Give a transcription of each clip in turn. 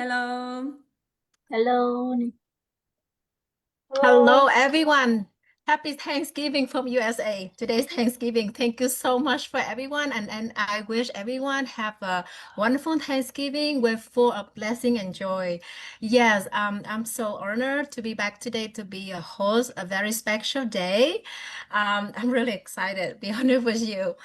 Hello. Hello. Hello, Hello. everyone. Happy Thanksgiving from USA. Today's Thanksgiving. Thank you so much for everyone, and I wish everyone have a wonderful Thanksgiving with full of blessing and joy. Yes, I'm so honored to be back today to be a host, a very special day. I'm really excited, to be honest with you.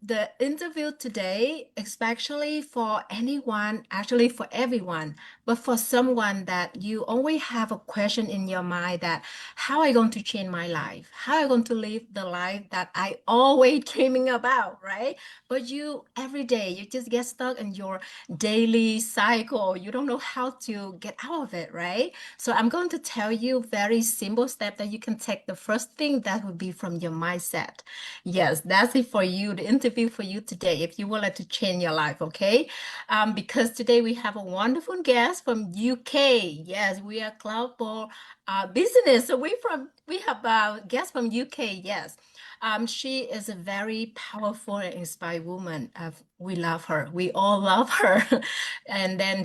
The interview today, especially for anyone, actually for everyone, but for someone that you always have a question in your mind that how are I going to change my life? How am I going to live the life that I always dreaming about, right? But you every day you just get stuck in your daily cycle. You don't know how to get out of it, right? So I'm going to tell you very simple step that you can take. The first thing that would be from your mindset. Yes, that's it for you, the interview for you today, if you would like to change your life, okay? Because today we have a wonderful guest from UK. Yes, we are Cloud Ball Business. So we have a guest from UK. Yes, she is a very powerful and inspired woman. We love her. We all love her. And then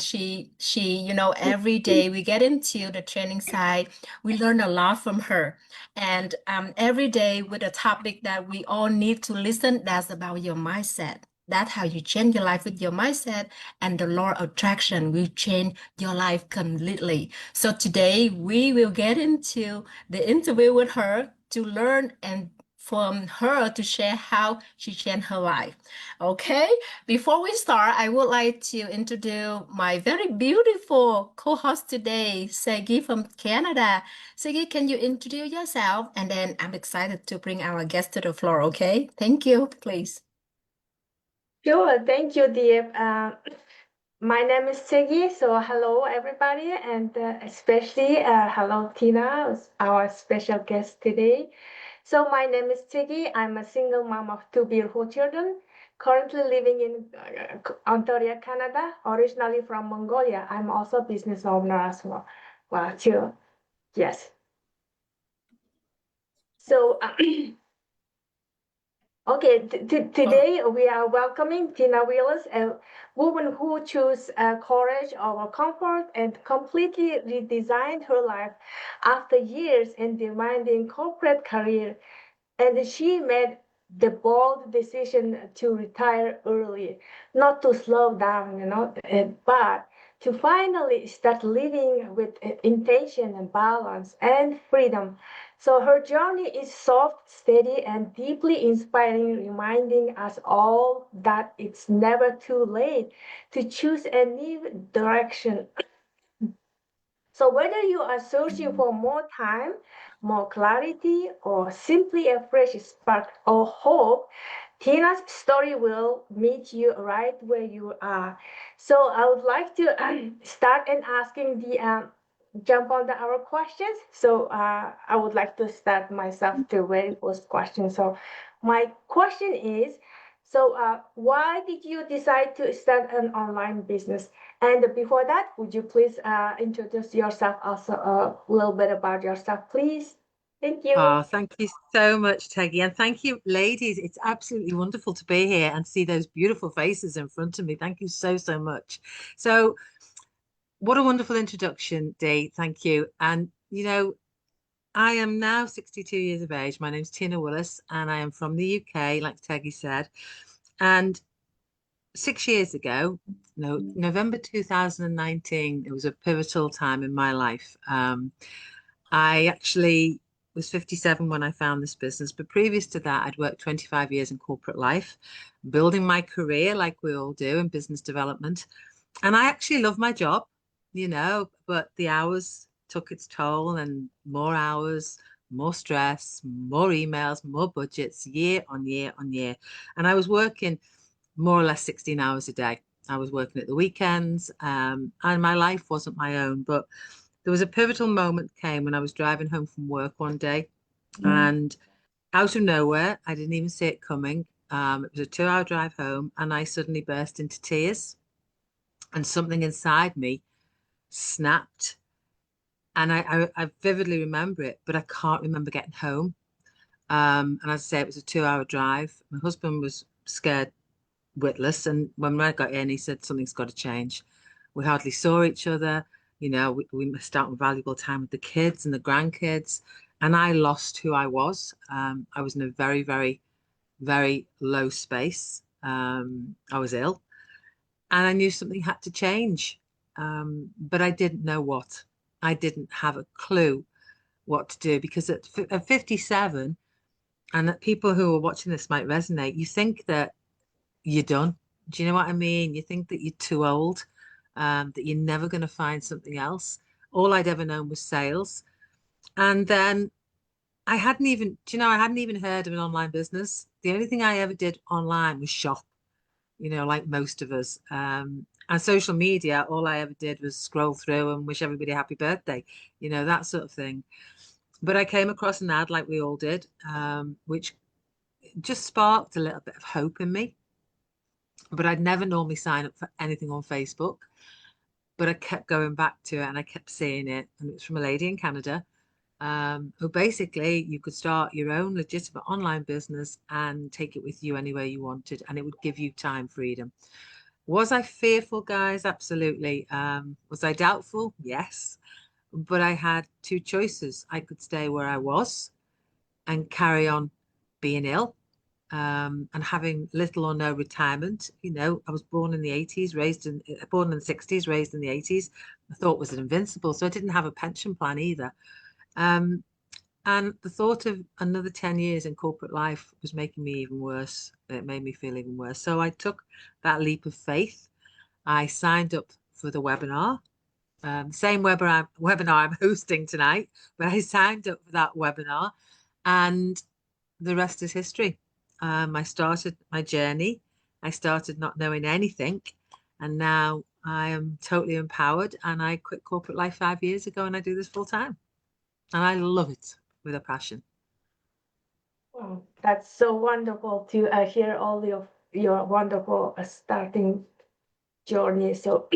every day we get into the training side, we learn a lot from her. And every day with a topic that we all need to listen, that's about your mindset. That's how you change your life with your mindset, and the law of attraction will change your life completely. So today we will get into the interview with her to learn and from her to share how she changed her life. Okay, before we start, I would like to introduce my very beautiful co-host today, Segi from Canada. Segi, can you introduce yourself? And then I'm excited to bring our guest to the floor, okay? Thank you, please. Sure. Thank you, dear. My name is Segi. So hello, everybody, and especially hello, Tina, our special guest today. So my name is Segi. I'm a single mom of two beautiful children, currently living in Ontario, Canada. Originally from Mongolia. I'm also a business owner as well. Well, too. Yes. So. Okay, today we are welcoming Tina Willis, a woman who chose courage over comfort and completely redesigned her life after years in demanding corporate career. And she made the bold decision to retire early, not to slow down, but to finally start living with intention and balance and freedom. So her journey is soft, steady, and deeply inspiring, reminding us all that it's never too late to choose a new direction. So whether you are searching for more time, more clarity, or simply a fresh spark of hope, Tina's story will meet you right where you are. So I would like to start and asking the jump on our questions. So I would like to start myself the very first question. So my question is, so why did you decide to start an online business? And before that, would you please introduce yourself also a little bit about yourself, please? Thank you. Oh, thank you so much, Teggy. And thank you, ladies. It's absolutely wonderful to be here and see those beautiful faces in front of me. Thank you so, so much. So, what a wonderful introduction, Dee. Thank you. And, I am now 62 years of age. My name's Tina Willis, and I am from the UK, like Teggy said. And 6 years ago, no, November 2019, it was a pivotal time in my life. I actually was 57 when I found this business, but previous to that, I'd worked 25 years in corporate life, building my career like we all do in business development. And I actually love my job, but the hours took its toll and more hours, more stress, more emails, more budgets, year on year on year. And I was working more or less 16 hours a day. I was working at the weekends, and my life wasn't my own. But there was a pivotal moment came when I was driving home from work one day, and out of nowhere, I didn't even see it coming. It was a 2 hour drive home, and I suddenly burst into tears, and something inside me snapped. And I vividly remember it, but I can't remember getting home. And as I say, it was a 2 hour drive. My husband was scared witless. And when I got in, he said, something's got to change. We hardly saw each other. You know, we missed out on valuable time with the kids and the grandkids. And I lost who I was. I was in a very, very, very low space. I was ill and I knew something had to change. But I didn't know what. I didn't have a clue what to do because at 57, and that people who are watching this might resonate, you think that you're done. Do you know what I mean? You think that you're too old, that you're never going to find something else. All I'd ever known was sales. And then I hadn't even, do you know, I hadn't even heard of an online business. The only thing I ever did online was shop, you know, like most of us. And social media, all I ever did was scroll through and wish everybody a happy birthday, you know, that sort of thing. But I came across an ad like we all did, which just sparked a little bit of hope in me. But I'd never normally sign up for anything on Facebook. But I kept going back to it and I kept seeing it. And it was from a lady in Canada who basically you could start your own legitimate online business and take it with you anywhere you wanted. And it would give you time freedom. Was I fearful, guys? Absolutely. Was I doubtful? Yes. But I had two choices. I could stay where I was and carry on being ill and having little or no retirement. You know, I was born in the 80s, born in the 60s, raised in the 80s. I thought was invincible. So I didn't have a pension plan either. And the thought of another 10 years in corporate life was making me even worse. It made me feel even worse. So I took that leap of faith. I signed up for the webinar. Same webinar I'm hosting tonight, but I signed up for that webinar and the rest is history. I started my journey. I started not knowing anything, and now I am totally empowered. And I quit corporate life 5 years ago, and I do this full time, and I love it with a passion. Wow, that's so wonderful to hear all your wonderful starting journey. So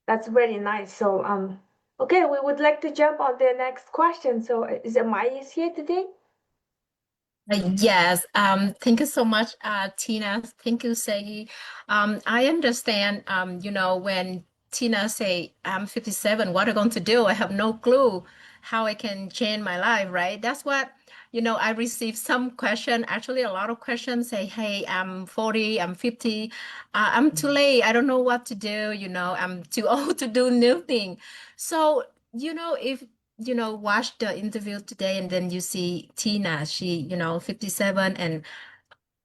that's very nice. So okay, we would like to jump on the next question. So is Maya here today? Yes, thank you so much, Tina. Thank you, Segi. I understand, you know, when Tina say, I'm 57, what am I going to do? I have no clue how I can change my life, right? That's what, you know, I received some question, actually a lot of questions say, hey, I'm 40, I'm 50, I'm too late. I don't know what to do. You know, I'm too old to do new thing. So, you know, if you know, watch the interview today and then you see Tina, she, you know, 57 and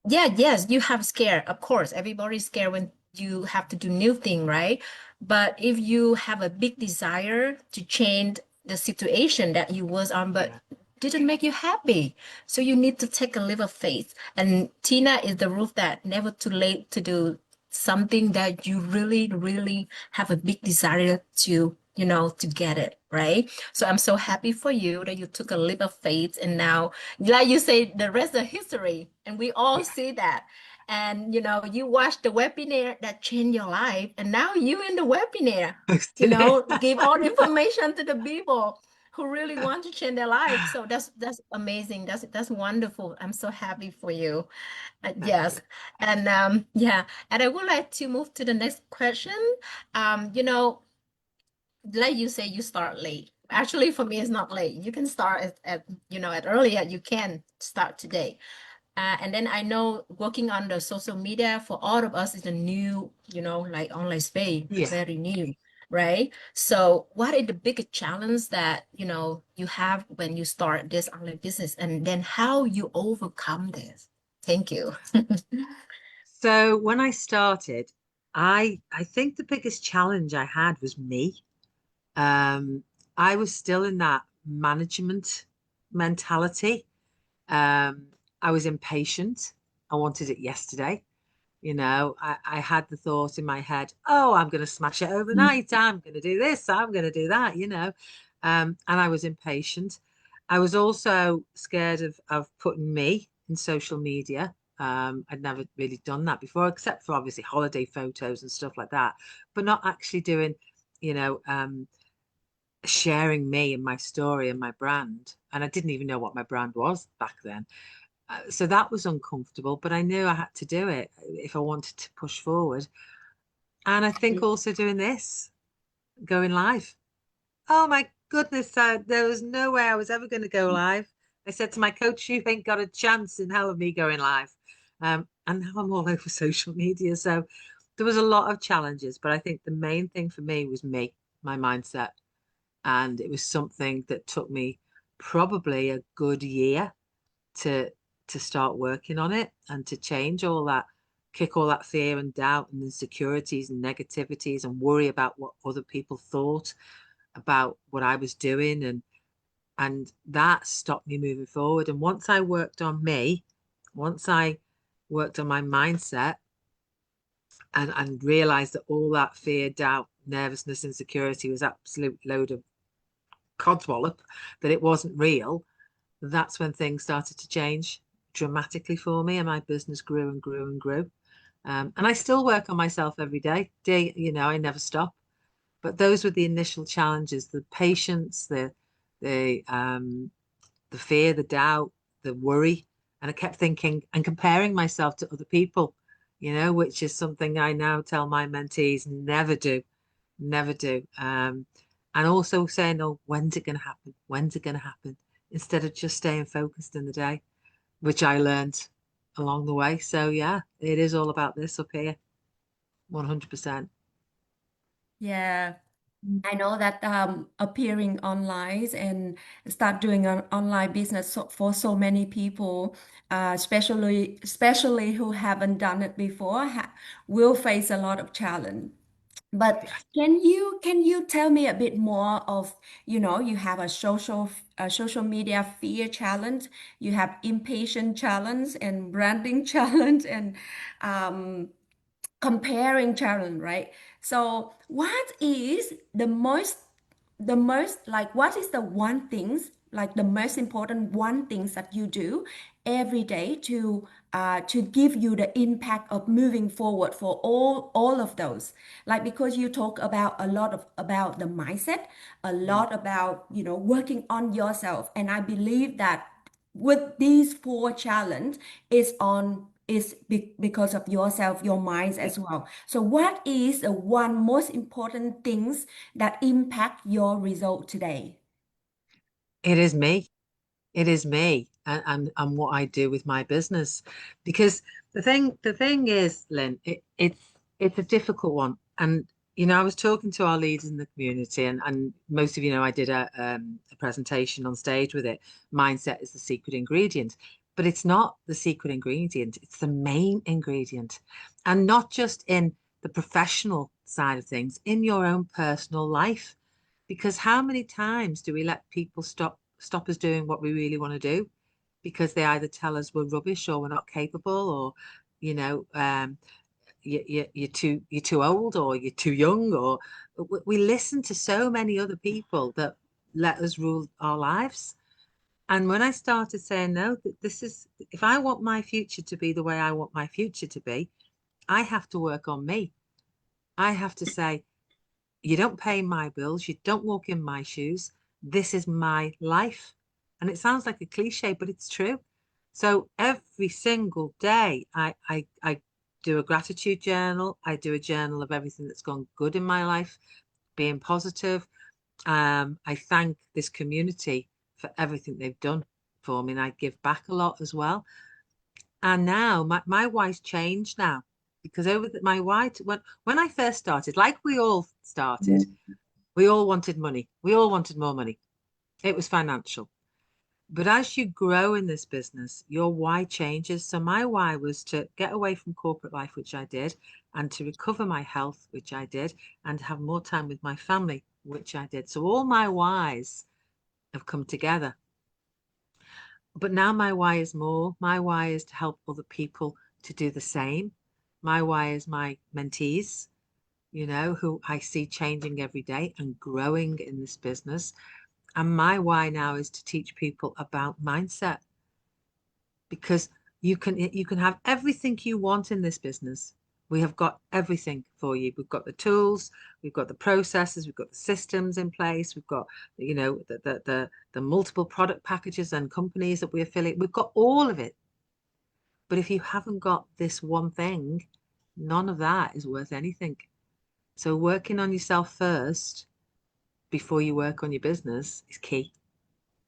yeah, yes, you have scared. Of course, everybody's scared when you have to do new thing, right? But if you have a big desire to change the situation that you was on, but didn't make you happy. So you need to take a leap of faith. And Tina is the proof that never too late to do something that you really, really have a big desire to, you know, to get it, right? So I'm so happy for you that you took a leap of faith and now, like you say, the rest of history, and we all see that. And you know, you watched the webinar that changed your life, and now you in the webinar, you know, give all the information to the people who really want to change their life. So that's amazing. That's wonderful. I'm so happy for you. Yes, and yeah, and I would like to move to the next question. You know, like you say, you start late. Actually, for me, it's not late. You can start at you know, at earlier. You can start today. And then I know working on the social media for all of us is a new, you know, like online space, very new, right? So what is the biggest challenge that, you know, you have when you start this online business, and then how you overcome this? Thank you. So when I started, I think the biggest challenge I had was me. I was still in that management mentality. I was impatient. I wanted it yesterday. You know, I had the thought in my head, oh, I'm going to smash it overnight. I'm going to do this. I'm going to do that, you know. And I was impatient. I was also scared of putting me in social media. I'd never really done that before, except for obviously holiday photos and stuff like that, but not actually doing, you know, sharing me and my story and my brand. And I didn't even know what my brand was back then. So that was uncomfortable, but I knew I had to do it if I wanted to push forward. And I think also doing this, going live. Oh my goodness, there was no way I was ever going to go live. I said to my coach, you ain't got a chance in hell of me going live. And now I'm all over social media. So there was a lot of challenges, but I think the main thing for me was me, my mindset. And it was something that took me probably a good year to start working on it and to change all that, kick all that fear and doubt and insecurities and negativities and worry about what other people thought about what I was doing, and that stopped me moving forward. And once I worked on me, once I worked on my mindset and realized that all that fear, doubt, nervousness, insecurity was absolute load of codswallop, that it wasn't real, that's when things started to change dramatically for me, and my business grew and grew and grew. And I still work on myself every day. I never stop. But those were the initial challenges: the patience, the fear, the doubt, the worry. And I kept thinking and comparing myself to other people, which is something I now tell my mentees never do, never do. And also saying, oh, when's it going to happen? When's it going to happen? Instead of just staying focused in the day, which I learned along the way. So yeah, it is all about this up here, 100%. Yeah. I know that appearing online and start doing an online business for so many people, especially who haven't done it before, will face a lot of challenge. But Yeah. can you tell me a bit more of, you have a social media fear challenge, you have impatient challenge and branding challenge and um, comparing challenge, right? So what is the most like what is the one things like the most important one things that you do every day to give you the impact of moving forward for all of those, like because you talk about a lot of about the mindset, a Mm. lot about working on yourself, and I believe that with these four challenge is because of yourself, your minds as well. So what is the one most important things that impact your result today? It is me. It is me and what I do with my business. Because the thing is, Lynn, it's a difficult one. And I was talking to our leaders in the community, and most of I did a presentation on stage with it. Mindset is the secret ingredient, but it's not the secret ingredient, it's the main ingredient. And not just in the professional side of things, in your own personal life. Because how many times do we let people stop us doing what we really want to do because they either tell us we're rubbish or we're not capable, or you know um, you're too old or you're too young, or we listen to so many other people that let us rule our lives. And when I started saying no, that this is, if I want my future to be the way I want my future to be, I have to work on me. I have to say, you don't pay my bills, you don't walk in my shoes. This is my life. And it sounds like a cliche, but it's true. So every single day, I do a gratitude journal. I do a journal of everything that's gone good in my life, being positive. I thank this community for everything they've done for me, and I give back a lot as well. And now my why's changed now, because my why when I first started, like we all started, we all wanted money. We all wanted more money. It was financial. But as you grow in this business, your why changes. So my why was to get away from corporate life, which I did, and to recover my health, which I did, and have more time with my family, which I did. So all my whys have come together. But now my why is more. My why is to help other people to do the same. My why is my mentees, who I see changing every day and growing in this business. And my why now is to teach people about mindset, because you can have everything you want in this business. We have got everything for you. We've got the tools, we've got the processes, we've got the systems in place, we've got the multiple product packages and companies that we affiliate. We've got all of it. But if you haven't got this one thing, none of that is worth anything. So working on yourself first before you work on your business is key.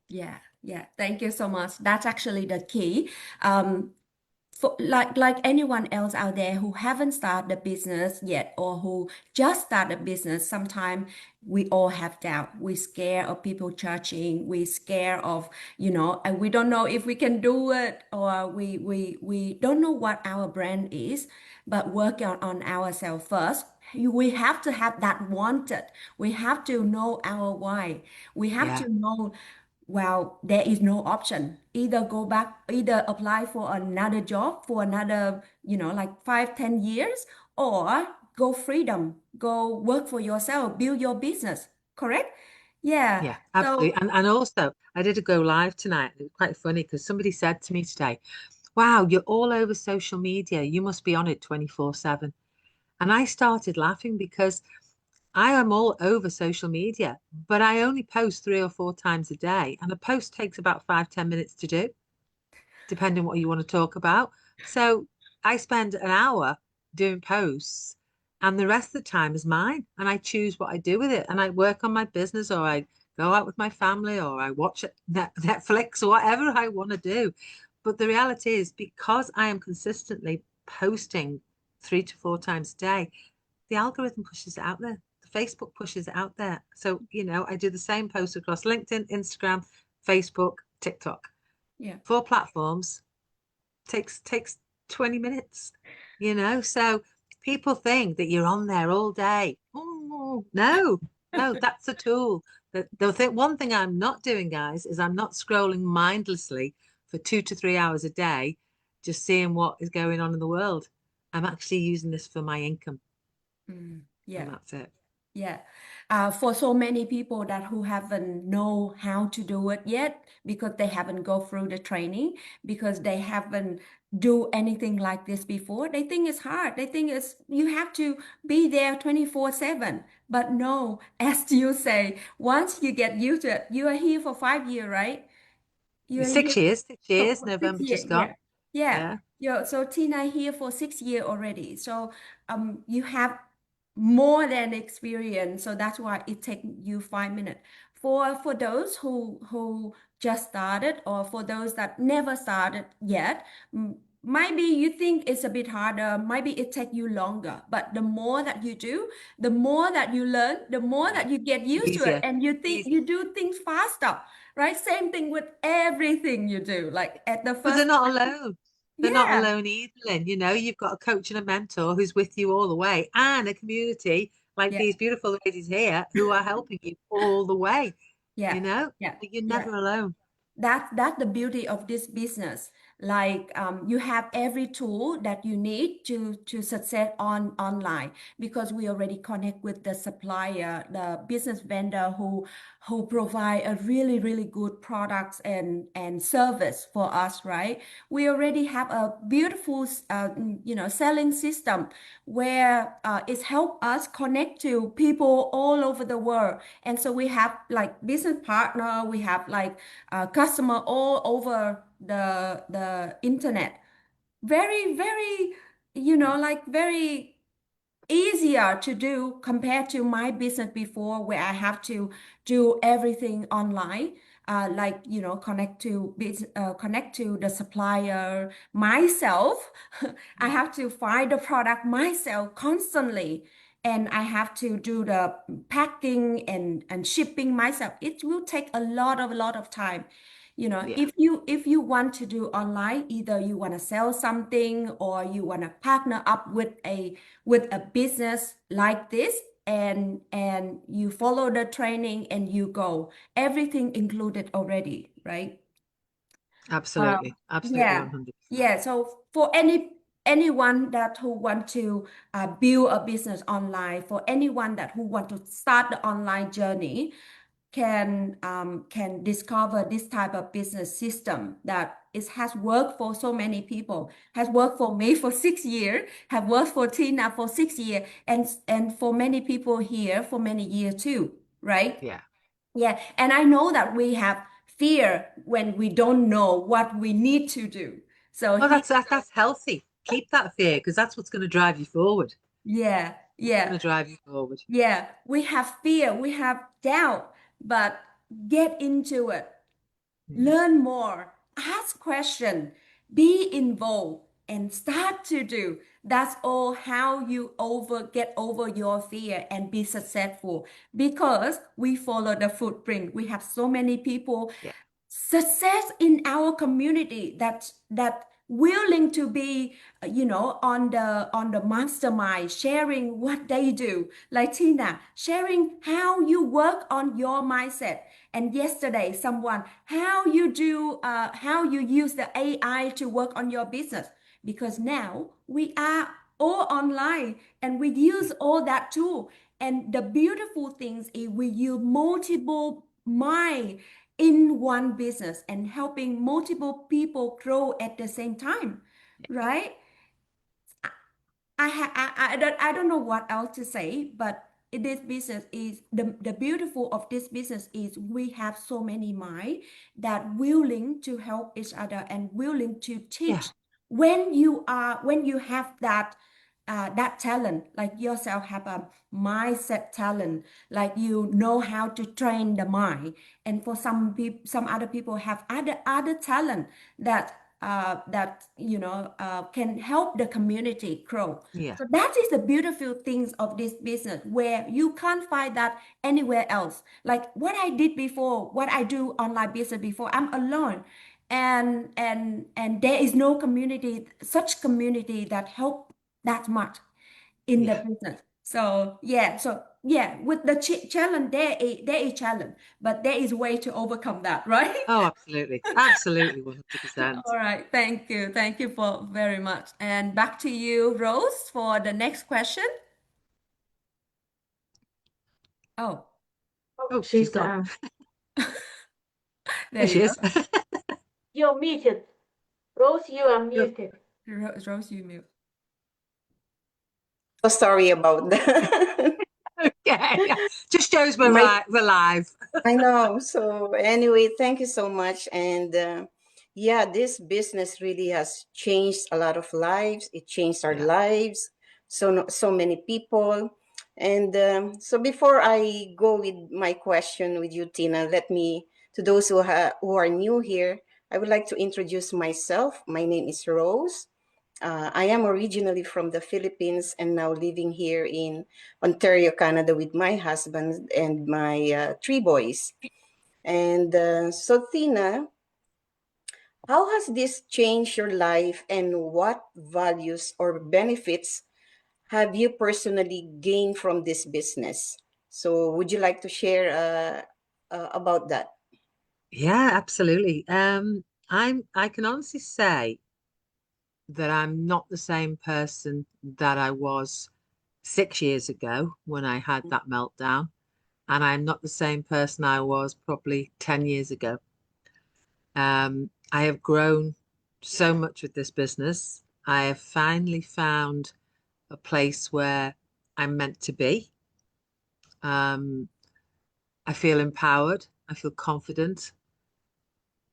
Yeah, yeah. Thank you so much. That's actually the key. For like anyone else out there who haven't started a business yet or who just started a business, sometimes we all have doubt. We scared of people judging. We scared of, and we don't know if we can do it, or we don't know what our brand is, but work on ourselves first. We have to have that wanted. We have to know our why. We have Yeah. to know, well, there is no option. Either go back, either apply for another job for another, like 5, 10 years, or go freedom, go work for yourself, build your business. Correct? Yeah. Yeah, absolutely. So, And also, I did a go live tonight. It was quite funny because somebody said to me today, wow, you're all over social media. You must be on it 24/7. And I started laughing because I am all over social media, but I only post 3 or 4 times a day. And a post takes about 5, 10 minutes to do, depending what you want to talk about. So I spend an hour doing posts, and the rest of the time is mine. And I choose what I do with it. And I work on my business, or I go out with my family, or I watch Netflix, or whatever I want to do. But the reality is, because I am consistently posting 3 to 4 times a day, the algorithm pushes it out there. The Facebook pushes it out there. So, I do the same post across LinkedIn, Instagram, Facebook, TikTok. yeah. 4 platforms takes 20 minutes, so people think that you're on there all day. Oh, no, that's a tool. One thing I'm not doing, guys, is I'm not scrolling mindlessly for 2 to 3 hours a day, just seeing what is going on in the world. I'm actually using this for my income, Yeah. and that's it. Yeah. For so many people that who haven't know how to do it yet because they haven't go through the training, because they haven't do anything like this before, they think it's hard. They think it's you have to be there 24/7. But no, as you say, once you get used to it, you are here for 5 years, right? You are here 6 years, six for years, six November years. just Yeah. gone. Yeah. Yeah. Yeah. So Tina here for 6 years already. So you have more than experience. So that's why it takes you 5 minutes. For those who just started, or for those that never started yet, maybe you think it's a bit harder, maybe it take you longer. But the more that you do, the more that you learn, the more that you get used to it, Easier. and you think Easier. you do things faster, right? Same thing with everything you do. Like at the But first they're not time, alone. They're not yeah, alone either, Lynn. You've got a coach and a mentor who's with you all the way, and a community like yeah, these beautiful ladies here who are helping you all the way. yeah, yeah, You're yeah. never alone. That's the beauty of this business. Like you have every tool that you need to success online, because we already connect with the supplier, the business vendor who provide a really good products and service for us, right? We already have a beautiful selling system where it's help us connect to people all over the world. And so we have like business partner, we have like customer all over the internet. Very, like very easier to do compared to my business before, where I have to do everything online. Like connect to the supplier myself. I have to find the product myself constantly, and I have to do the packing and shipping myself. It will take a lot of time. Yeah, If you want to do online, either you want to sell something or you want to partner up with a business like this, and you follow the training and you go, everything included already, right? absolutely. Absolutely Yeah, 100%. yeah. So for anyone that who want to build a business online, for anyone that who want to start the online journey, can discover this type of business system that it has worked for so many people, has worked for me for 6 years, have worked for Tina for 6 years, and for many people here for many years too, right? Yeah. Yeah, and I know that we have fear when we don't know what we need to do. So Well, here, that's healthy. Keep that fear, because that's what's going to drive you forward. yeah, going to drive you forward. Yeah, we have fear, we have doubt, but get into it. Learn more, ask questions, be involved, and start to do. That's all how you get over your fear and be successful. Because we follow the footprint. We have so many people Yeah. success in our community that willing to be on the mastermind, sharing what they do, like Tina sharing how you work on your mindset, and yesterday someone how you use the AI to work on your business, because now we are all online and we use all that tool. And the beautiful things is we use multiple mind in one business and helping multiple people grow at the same time, right? I don't know what else to say, but this business is the beautiful of this business is we have so many mind that willing to help each other and willing to teach. When you have that talent, like yourself have a mindset talent, like you know how to train the mind, and for some people, some other people have other talent that can help the community grow. Yeah. So that is the beautiful things of this business, where you can't find that anywhere else. Like what I did before, what I do online business before, I'm alone. And there is no community, such community that help that much in the Yeah. business. So yeah, with the challenge, there is challenge, but there is way to overcome that, right? Oh, absolutely. Absolutely. 100%. All right, thank you. Thank you for very much. And back to you, Rose, for the next question. Oh, Oh, she's She's gone. there There she you is. you're muted. Rose, you are You're- muted. go. Rose, you mute. So sorry about that. okay. Just shows My, we're live. I know. So anyway, thank you so much. And yeah, this business really has changed a lot of lives. It changed our Yeah. lives. So many people. And so before I go with my question with you, Tina, let me, to those who are new here, I would like to introduce myself. My name is Rose. I am originally from the Philippines and now living here in Ontario, Canada, with my husband and my 3 boys. And so, Tina, how has this changed your life, and what values or benefits have you personally gained from this business? So, would you like to share about that? Yeah, absolutely. I can honestly say that I'm not the same person that I was 6 years ago when I had that meltdown, and I'm not the same person I was probably 10 years ago. I have grown so much with this business. I have finally found a place where I'm meant to be. I feel empowered. I feel confident.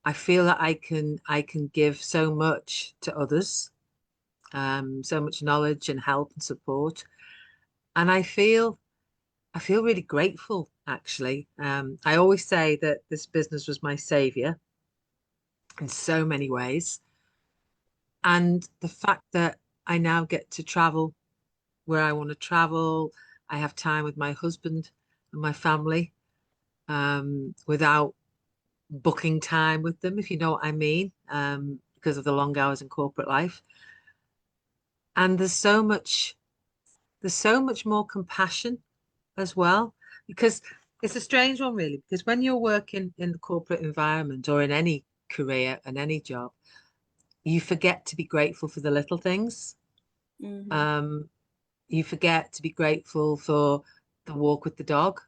I feel that I can give so much to others, so much knowledge and help and support. And I feel really grateful, actually. I always say that this business was my savior in so many ways. And the fact that I now get to travel where I want to travel, I have time with my husband and my family, without booking time with them, if you know what I mean, because of the long hours in corporate life. And there's so much more compassion as well, because it's a strange one, really, because when you're working in the corporate environment or in any career and any job, you forget to be grateful for the little things. Mhm. You forget to be grateful for the walk with the dog,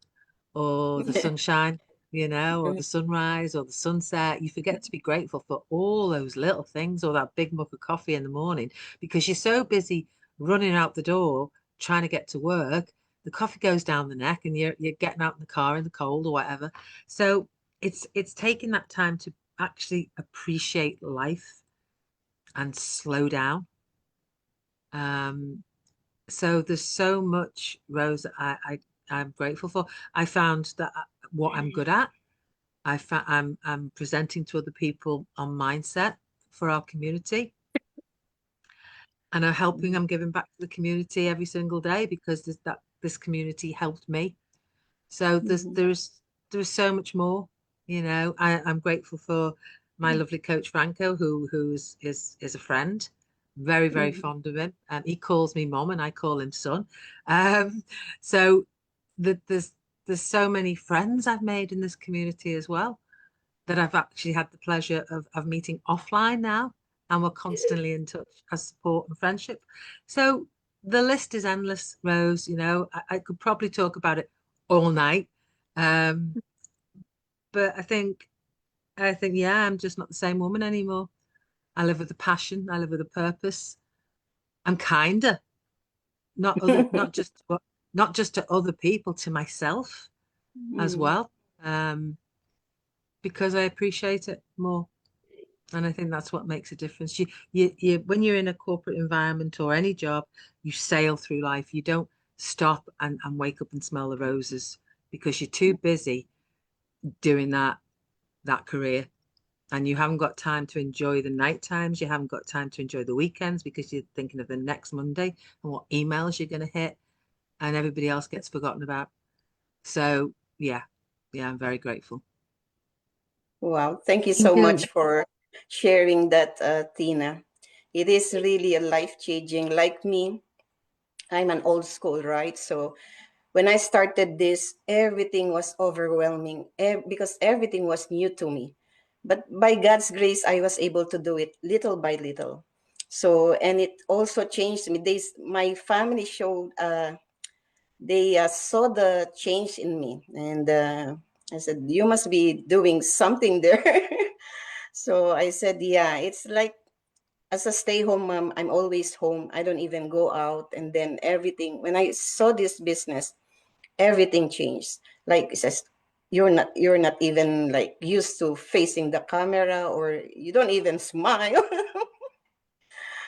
or the sunshine, or the sunrise or the sunset. You forget to be grateful for all those little things, or that big mug of coffee in the morning, because you're so busy running out the door trying to get to work. The coffee goes down the neck, and you're getting out in the car in the cold or whatever. So it's taking that time to actually appreciate life and slow down. So there's so much, Rose, I'm grateful for. I found that what I'm good at, I'm presenting to other people on mindset for our community, and I'm giving back to the community every single day because this community helped me. So there's so much more, you know. I'm grateful for my lovely coach Franco, who is a friend, very, very fond of him. And he calls me mom and I call him son. So there's so many friends I've made in this community as well that I've actually had the pleasure of meeting offline now, and we're constantly in touch as support and friendship. So the list is endless, Rose. You know, I could probably talk about it all night. But I think, yeah, I'm just not the same woman anymore. I live with a passion. I live with a purpose. I'm kinder, not just to other people, to myself as well, because I appreciate it more. And I think that's what makes a difference. You when you're in a corporate environment or any job, you sail through life. You don't stop and wake up and smell the roses because you're too busy doing that career, and you haven't got time to enjoy the night times. You haven't got time to enjoy the weekends because you're thinking of the next Monday and what emails you're going to hit, and everybody else gets forgotten about. So yeah, I'm very grateful. Wow, thank you so much for sharing that, Tina. It is really a life-changing. Like me, I'm an old school, right? So when I started this, everything was overwhelming because everything was new to me. But by God's grace, I was able to do it little by little. So, and it also changed me. My family showed, they saw the change in me. And I said, you must be doing something there. So I said, yeah, it's like as a stay-home mom, I'm always home. I don't even go out. And then everything, when I saw this business, everything changed. Like it says, you're not even like used to facing the camera, or you don't even smile.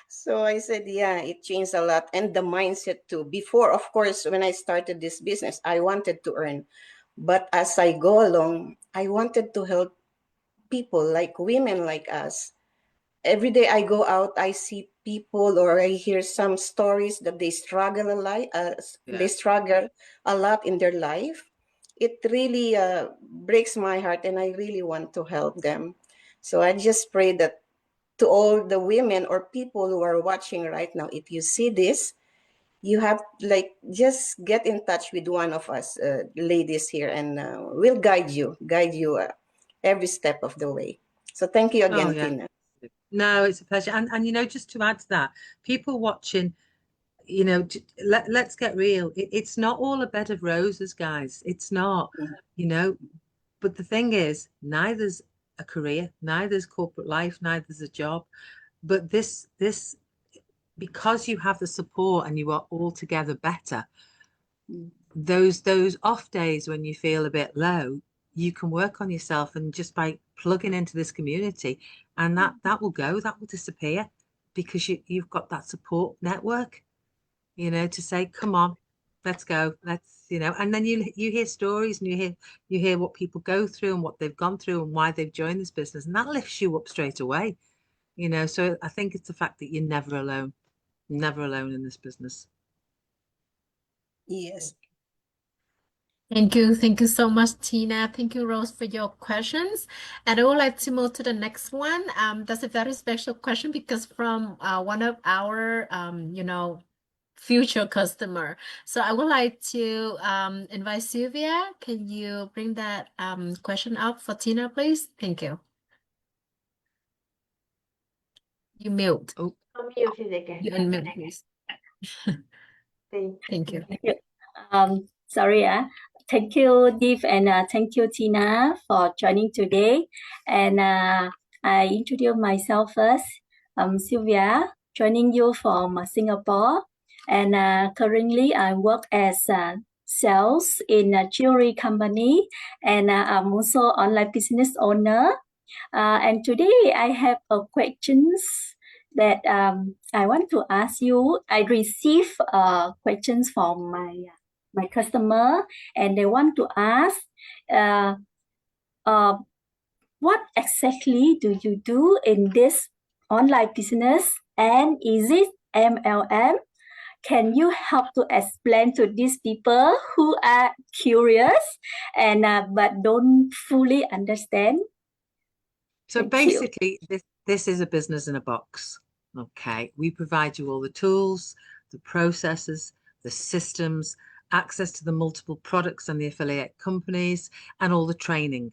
So I said, yeah, it changed a lot. And the mindset too. Before, of course, when I started this business, I wanted to earn. But as I go along, I wanted to help people, like women like us. Every day I go out, I see people or I hear some stories that they struggle a lot. They struggle a lot in their life. It really breaks my heart, and I really want to help them. So I just pray that to all the women or people who are watching right now, if you see this, you have like just get in touch with one of us ladies here, and we'll guide you every step of the way. So thank you again, Tina. No, it's a pleasure. And you know, just to add to that, people watching, you know, let's get real. It's not all a bed of roses, guys. It's not, you know. But the thing is, neither's a career, neither's corporate life, neither's a job. But this, because you have the support and you are all together better, those off days when you feel a bit low, you can work on yourself, and just by plugging into this community, and that will disappear because you've got that support network, you know, to say, come on, let's go, let's, you know. And then you hear stories, and you hear what people go through and what they've gone through and why they've joined this business, and that lifts you up straight away, you know. So I think it's the fact that you're never alone in this business. Yes. Thank you so much, Tina. Thank you, Rose, for your questions. And I would like to move to the next one. That's a very special question because from one of our, future customer. So I would like to invite Sylvia. Can you bring that question up for Tina, please? Thank you. You mute. Oh, You unmute, please. Thank you. Sorry. Thank you, Div, and thank you, Tina, for joining today. And I introduce myself first. I'm Sylvia, joining you from Singapore. And currently, I work as sales in a jewelry company, and I'm also online business owner. And today, I have questions that I want to ask you. I receive questions from my customer, and they want to ask, uh, uh, what exactly do you do in this online business, and is it MLM? Can you help to explain to these people who are curious and but don't fully understand? So Thank you. basically, this is a business in a box. Okay, we provide you all the tools, the processes, the systems, access to the multiple products and the affiliate companies, and all the training.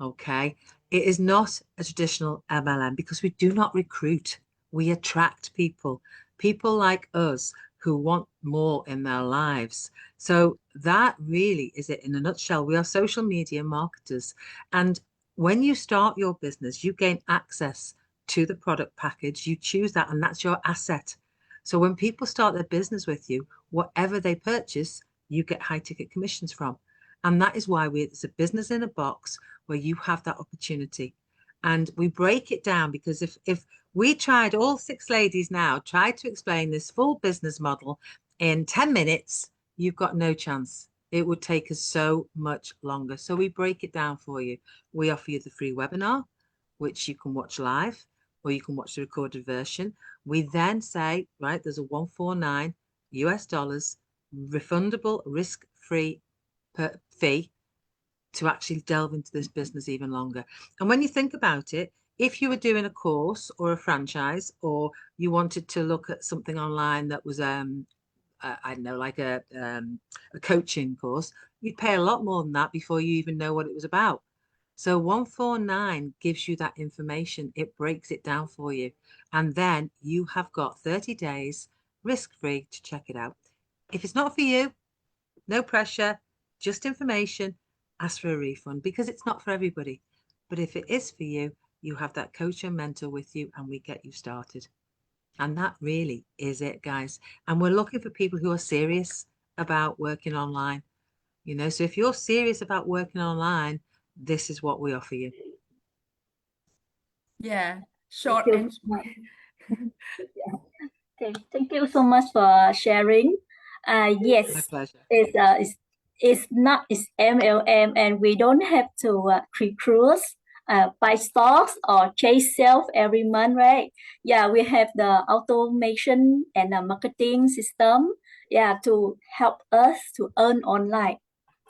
Okay, it is not a traditional MLM because we do not recruit. We attract people, people like us who want more in their lives. So that really is it in a nutshell. We are social media marketers, and when you start your business, you gain access to the product package. You choose that, and that's your asset. So when people start their business with you, whatever they purchase, you get high ticket commissions from. And that is why it's a business in a box where you have that opportunity. And we break it down because if we tried, all 6 ladies now tried to explain this full business model in 10 minutes, you've got no chance. It would take us so much longer. So we break it down for you. We offer you the free webinar, which you can watch live, or you can watch the recorded version. We then say, right, there's a $149 refundable, risk-free fee to actually delve into this business even longer. And when you think about it, if you were doing a course or a franchise, or you wanted to look at something online that was I don't know, like a coaching course, you'd pay a lot more than that before you even know what it was about. So 149 gives you that information. It breaks it down for you. And then you have got 30 days risk-free to check it out. If it's not for you, no pressure, just information, ask for a refund because it's not for everybody. But if it is for you, you have that coach and mentor with you and we get you started. And that really is it, guys. And we're looking for people who are serious about working online. You know, so if you're serious about working online, this is what we offer you. Yeah, Thank short you and so much. Okay, thank you so much for sharing. My Yes, pleasure. it's not it's MLM, and we don't have to recruit, buy stocks or chase sales every month, right? Yeah, we have the automation and the marketing system, yeah, to help us to earn online.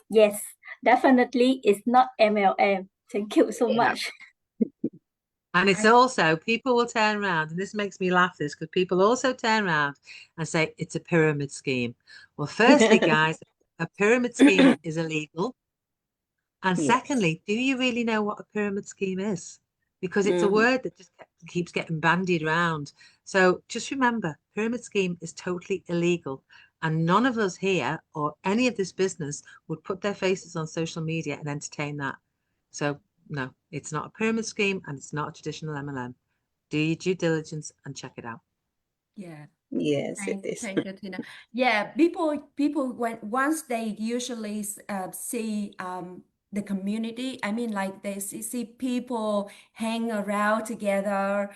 Yes, definitely, it's not MLM. Thank you so No. much. And it's also, people will turn around, and this makes me laugh this because people also turn around and say it's a pyramid scheme. Well, firstly, guys, a pyramid scheme is illegal. And Yes. secondly, do you really know what a pyramid scheme is? Because it's a word that just keeps getting bandied around. So just remember, pyramid scheme is totally illegal. And none of us here or any of this business would put their faces on social media and entertain that. So no, it's not a pyramid scheme and it's not a traditional MLM. Do your due diligence and check it out. yeah. Yes, it is. Thank you, Tina. Yeah, people when once they usually see the community, I mean, like they see people hang around together,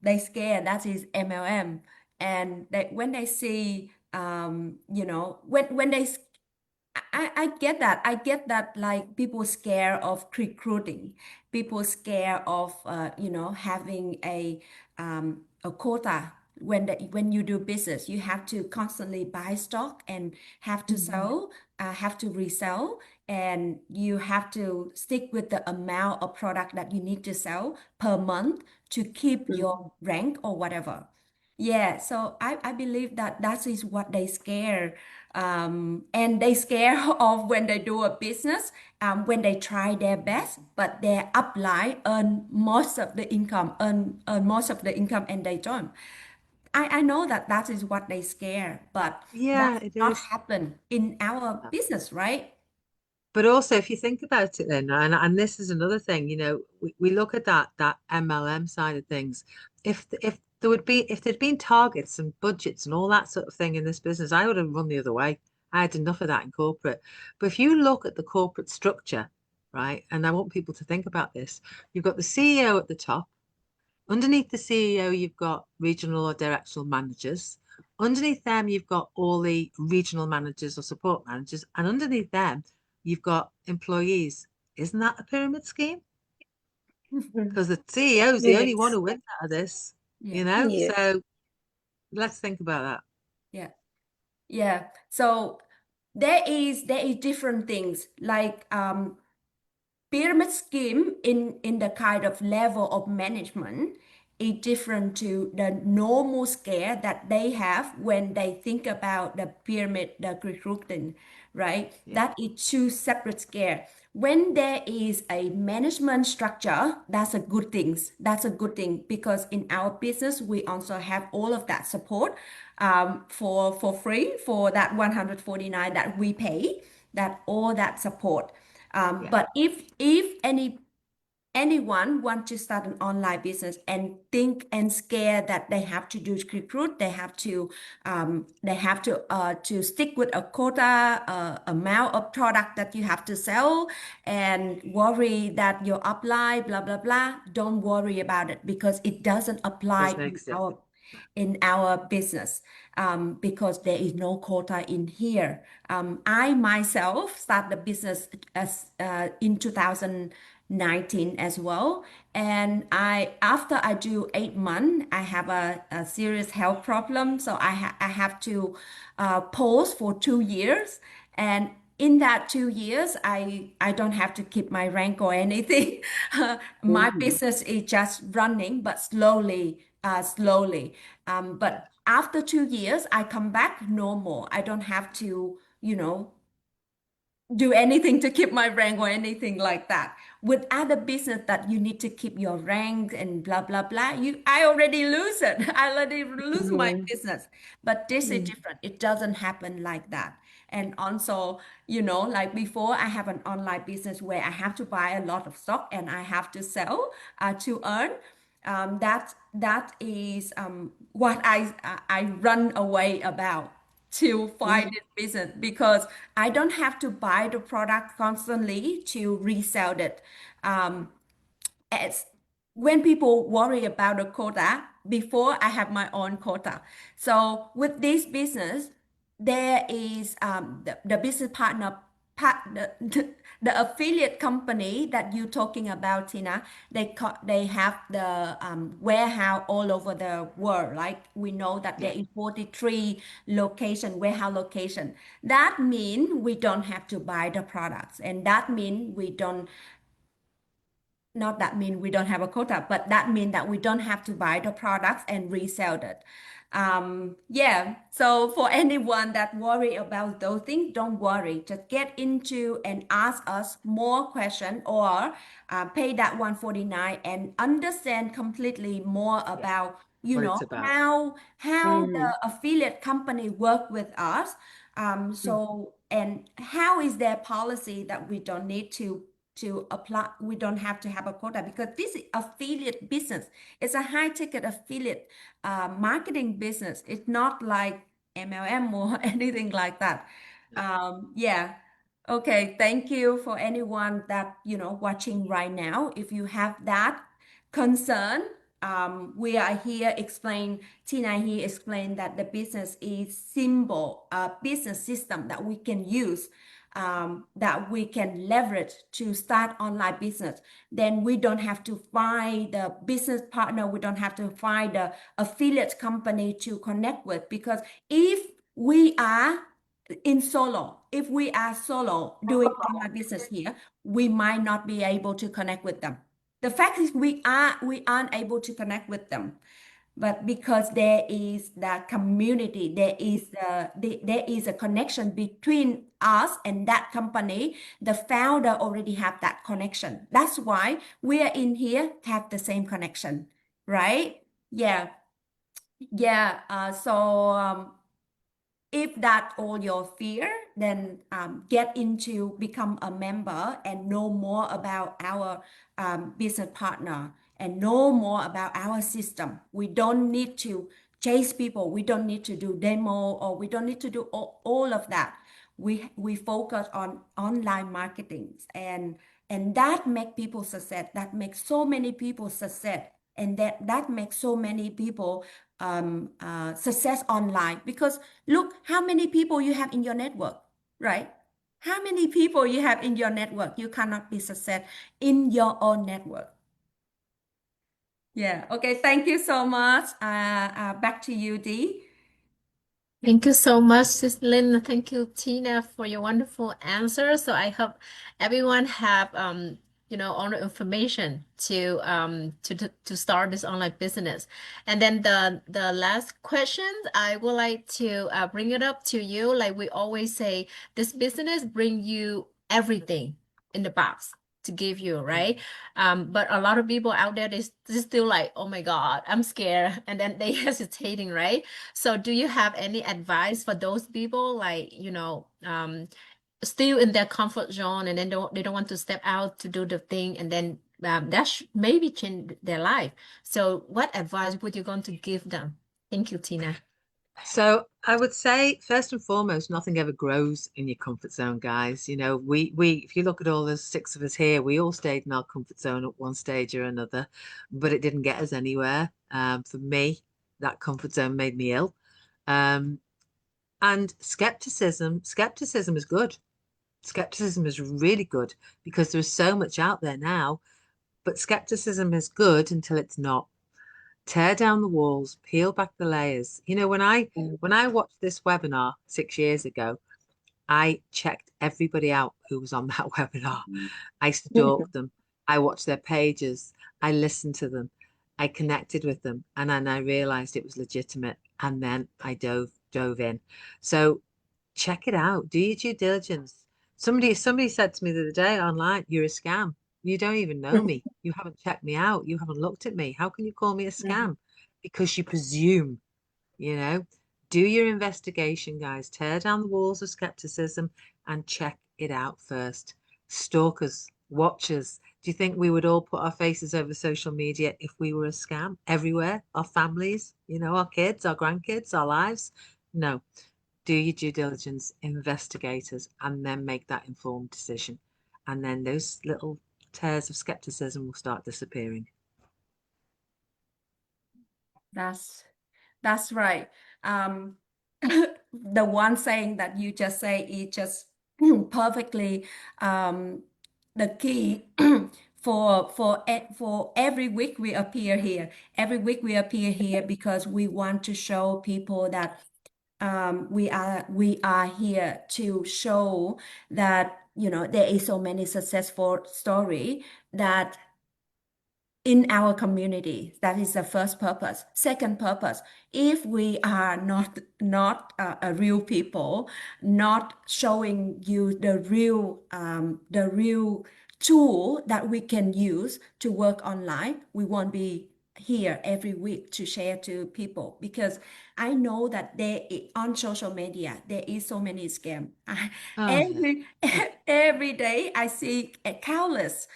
they scare that is MLM, and when they see you know when they I get that. I get that like people scared of recruiting, people scared of you know having a quota when you do business, you have to constantly buy stock and have to sell, have to resell, and you have to stick with the amount of product that you need to sell per month to keep your rank or whatever. Yeah, so I believe that that is what they scare. And they scare of when they do a business, when they try their best, but their upline earn most of the income, earn most of the income, and they don't. I know that that is what they scare, but Yeah, that's it not is. happen in our business, right? But also, if you think about it, then, and this is another thing, you know, we look at that MLM side of things. If there'd been targets and budgets and all that sort of thing in this business, I would have run the other way. I had enough of that in corporate. But if you look at the corporate structure, right, and I want people to think about this, you've got the CEO at the top, Underneath the CEO, you've got regional or directional managers. Underneath them, you've got all the regional managers or support managers. And underneath them, you've got employees. Isn't that a pyramid scheme? Because the CEO is the only one Yes. who wins out of this, you Yeah. know? Yes. So let's think about that. Yeah. Yeah. So there is different things like pyramid scheme in the kind of level of management is different to the normal scale that they have when they think about the pyramid, the recruiting, right? Yeah. That is two separate scale. When there is a management structure, that's a good thing. That's a good thing because in our business, we also have all of that support for free for that 149 that we pay, that all that support. Yeah. But if anyone want to start an online business and think and scare that they have to do recruit, they have to stick with a quota amount of product that you have to sell and worry that your upline blah blah blah. Don't worry about it because it doesn't apply Doesn't exist. in our business because there is no quota in here. I myself started the business as in 2019 as well, and after I do 8 months, I have a serious health problem, so I have to pause for 2 years, and in that 2 years, I don't have to keep my rank or anything. My business is just running, but slowly. But after 2 years, I come back normal. I don't have to, do anything to keep my rank or anything like that. With other business that you need to keep your rank and blah blah blah, I already lose it. I already lose my business. But this is different. It doesn't happen like that. And also, like before, I have an online business where I have to buy a lot of stock and I have to sell to earn. That is what I run away about to find this business because I don't have to buy the product constantly to resell it. As when people worry about the quota, before I have my own quota. So with this business, there is the business partner the affiliate company that you're talking about, Tina. They have the warehouse all over the world. Like we know that there is 43 warehouse location. That means we don't have to buy the products, and that means we don't. Not that mean we don't have a quota, but that mean that we don't have to buy the products and resell it. Yeah, so for anyone that worry about those things, don't worry. Just get into and ask us more question or pay that 149 and understand completely more about What it's about. how the affiliate company work with us. So and how is their policy that we don't need to apply, we don't have to have a quota because this is affiliate business. It's a high ticket affiliate marketing business. It's not like MLM or anything like that. Yeah. Okay. Thank you for anyone that, watching right now. If you have that concern, we are here Tina here explain that the business is simple, business system that we can use that we can leverage to start online business. Then we don't have to find the business partner. We don't have to find the affiliate company to connect with because if we are if we are solo doing online business here, we might not be able to connect with them. The fact is we aren't able to connect with them. But because there is the community, there is a connection between us and that company, the founder already have that connection. That's why we are in here to have the same connection, right? Yeah. So if that's all your fear, then get into become a member and know more about our business partner and know more about our system. We don't need to chase people. We don't need to do demo or we don't need to do all of that. We focus on online marketing and that make people success. That makes so many people success. and that makes so many people success online. Because look how many people you have in your network, right? How many people you have in your network? You cannot be success in your own network. Yeah. Okay. Thank you so much. Back to you, Dee. Thank you so much, Sis Lynn. Thank you, Tina, for your wonderful answer. So I hope everyone have all the information to start this online business. And then the last question, I would like to bring it up to you. Like we always say, this business bring you everything in the box to give you, right? But a lot of people out there, they still like, oh my God, I'm scared, and then they hesitating, right? So do you have any advice for those people like, still in their comfort zone, and then they don't want to step out to do the thing, and then that maybe change their life. So what advice would you going to give them? Thank you, Tina. So I would say, first and foremost, nothing ever grows in your comfort zone, guys. We if you look at all the 6 of us here, we all stayed in our comfort zone at one stage or another, but it didn't get us anywhere. For me, that comfort zone made me ill. And skepticism is good. Skepticism is really good because there's so much out there now, but skepticism is good until it's not. Tear down the walls, peel back the layers. When I watched this webinar 6 years ago, I checked everybody out who was on that webinar. I stalked them. I watched their pages. I listened to them. I connected with them, and then I realized it was legitimate, and then I dove in. So check it out. Do your due diligence. Somebody said to me the other day online, "You're a scam. You don't even know me. You haven't checked me out. You haven't looked at me. How can you call me a scam?" Because you presume, do your investigation, guys. Tear down the walls of skepticism and check it out first. Stalkers, watchers. Do you think we would all put our faces over social media if we were a scam everywhere? Our families, our kids, our grandkids, our lives? No. Do your due diligence, investigators, and then make that informed decision. And then those little tears of skepticism will start disappearing. That's right. The one saying that you just say is just perfectly the key for every week we appear here. Every week we appear here because we want to show people that we are here to show that there is so many successful story that in our community. That is the first purpose. Second purpose, if we are not a real people, not showing you the real tool that we can use to work online, we won't be here every week to share to people, because I know that on social media there is so many scams. Every day I see countless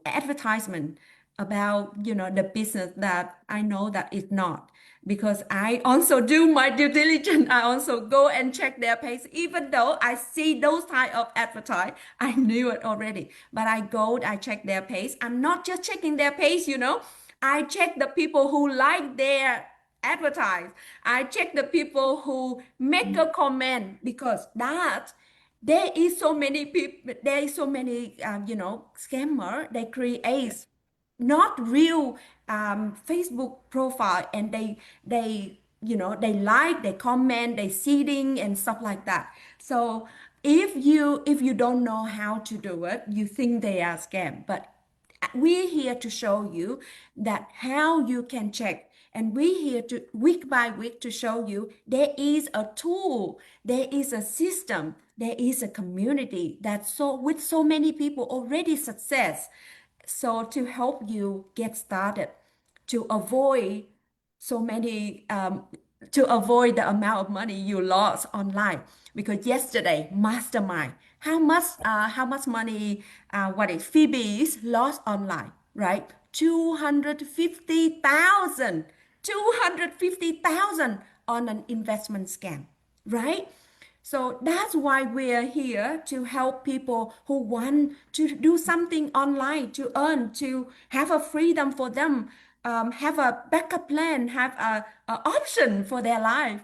advertisement about the businence that I know that it's not, because I also do my due diligence. I also go and check their page, even though I see those type of advertise. I knew it already, but I check their page. I'm not just checking their page, I check the people who like their advertise. I check the people who make a comment, because there is so many people, there is so many scammer. They create not real Facebook profile, and they like, they comment, they seeding and stuff like that. So if you don't know how to do it, you think they are scam. But we're here to show you that how you can check, and we're here to week by week to show you there is a tool, there is a system, there is a community that's with so many people already success. So to help you get started, to avoid so many to avoid the amount of money you lost online. Because yesterday mastermind, how much money what is Phoebe's lost online, right? 250,000 on an investment scam, right? So that's why we're here to help people who want to do something online, to earn, to have a freedom for them, have a backup plan, have a option for their life.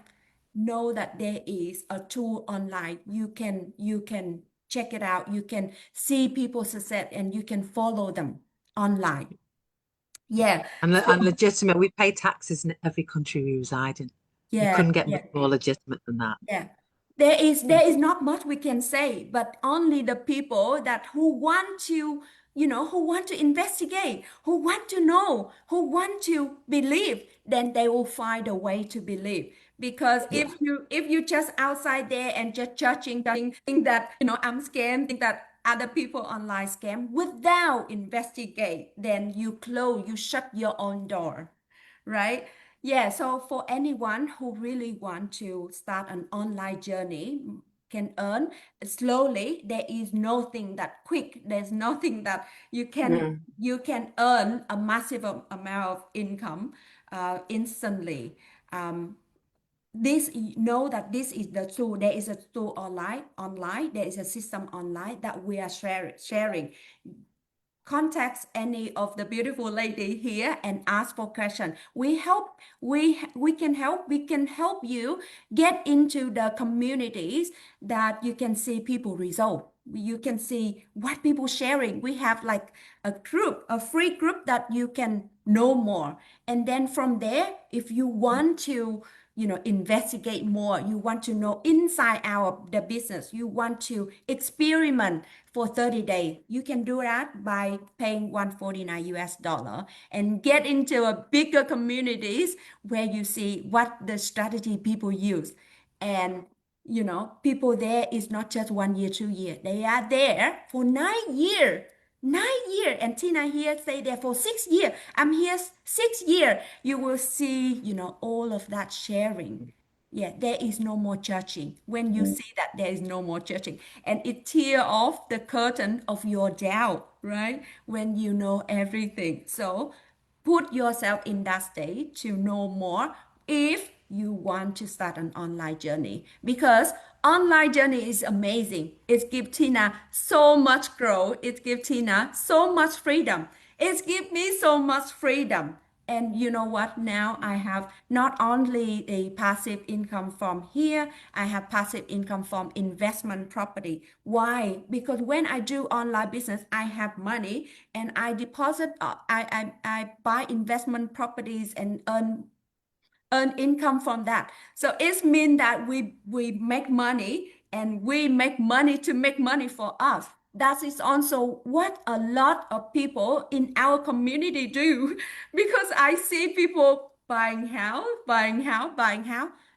Know that there is a tool online. You can check it out. You can see people's success and you can follow them online. Yeah. And legitimate. We pay taxes in every country we reside in. You Yeah. couldn't get Yeah. much more legitimate than that. Yeah. There is not much we can say, but only the people that who want to, who want to investigate, who want to know, who want to believe, then they will find a way to believe. Because if you just outside there and just judging, think that, I'm scammed, think that other people online scam without investigate, then you shut your own door, right? Yeah, so for anyone who really want to start an online journey, can earn slowly. There is nothing that quick. There's nothing that you can earn a massive amount of income instantly. Know that this is the tool. There is a tool online. There is a system online that we are sharing. Contact any of the beautiful lady here and ask for question. We can help you get into the communities that you can see people result. You can see what people sharing. We have like a free group that you can know more. And then from there, if you want to investigate more, you want to know inside out of the business, you want to experiment for 30 days, you can do that by paying $149 and get into a bigger communities where you see what the strategy people use. And people there is not just 1 year, 2 years. They are there for 9 years. 9 years, and Tina here stay there for 6 years. I'm here 6 years. You will see, all of that sharing. Yeah, there is no more judging. When you see that there is no more judging, and it tear off the curtain of your doubt, right? When you know everything. So put yourself in that state to know more if you want to start an online journey, because online journey is amazing. It gives Tina so much growth. It gives Tina so much freedom. It gives me so much freedom. And you know what? Now I have not only a passive income from here, I have passive income from investment property. Why? Because when I do online business, I have money and I deposit, I buy investment properties and earn income from that. So it means that we make money, and we make money to make money for us. That is also what a lot of people in our community do, because I see people buying house.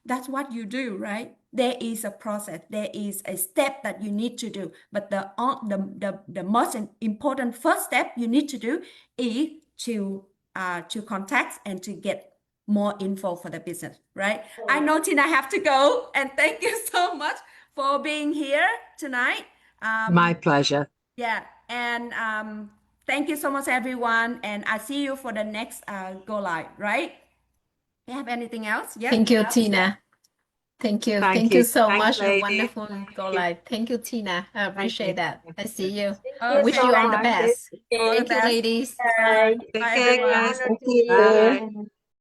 That's what you do, right? There is a process. There is a step that you need to do. But the most important first step you need to do is to contact and to get more info for the business, right? I know Tina have to go, and thank you so much for being here tonight. My pleasure. Yeah, and thank you so much, everyone, and I see you for the next go live, right? You have anything else? Yeah. Thank you, Tina. Thank you. Thank Thank you you. so Thanks, much. A ladies. wonderful Thank go you. live. Thank you, Tina. I appreciate that. I see you. Oh, Wish so you all the much. best. All the Thank you, best. ladies. Bye. Take Bye, care, everyone. guys. Thank you. Bye.